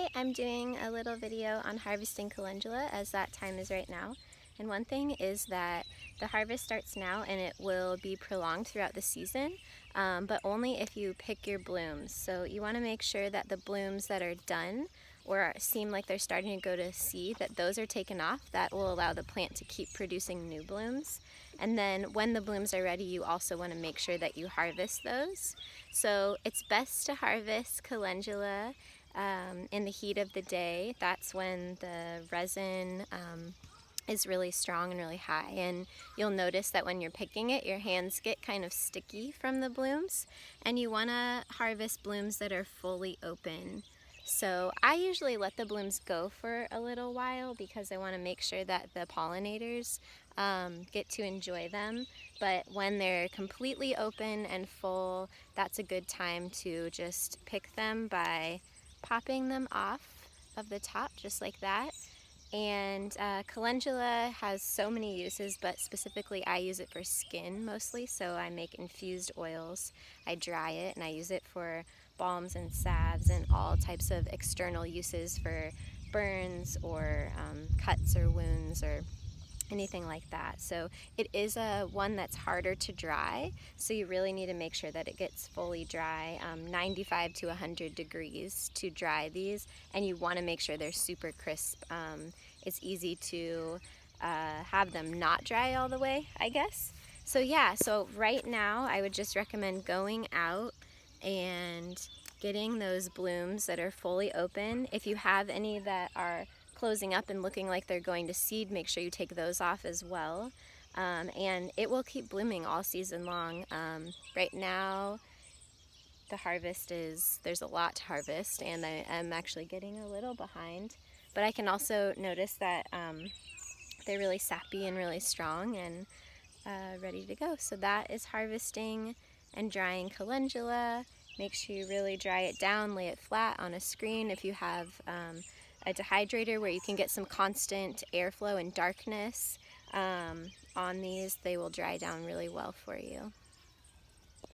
Today I'm doing a little video on harvesting calendula as that time is right now. And one thing is that the harvest starts now and it will be prolonged throughout the season, but only if you pick your blooms. So you want to make sure that the blooms that are done or seem like they're starting to go to seed, that those are taken off. That will allow the plant to keep producing new blooms. And then when the blooms are ready, you also want to make sure that you harvest those. So it's best to harvest calendula in the heat of the day. That's when the resin is really strong and really high, and you'll notice that when you're picking it, your hands get kind of sticky from the blooms, and you want to harvest blooms that are fully open. So I usually let the blooms go for a little while because I want to make sure that the pollinators get to enjoy them. But when they're completely open and full, that's a good time to just pick them by popping them off of the top just like that. And calendula has so many uses, but specifically I use it for skin mostly. So I make infused oils, I dry it, and I use it for balms and salves and all types of external uses for burns or cuts or wounds or anything like that. So it is one that's harder to dry, so you really need to make sure that it gets fully dry, 95 to 100 degrees to dry these, and you want to make sure they're super crisp. It's easy to have them not dry all the way, I guess. So yeah, so right now I would just recommend going out and getting those blooms that are fully open. If you have any that are closing up and looking like they're going to seed, make sure you take those off as well. And it will keep blooming all season long. Right now the harvest there's a lot to harvest, and I am actually getting a little behind, but I can also notice that they're really sappy and really strong and ready to go. So that is harvesting and drying calendula. Make sure you really dry it down, lay it flat on a screen. If you have a dehydrator where you can get some constant airflow and darkness on these, they will dry down really well for you.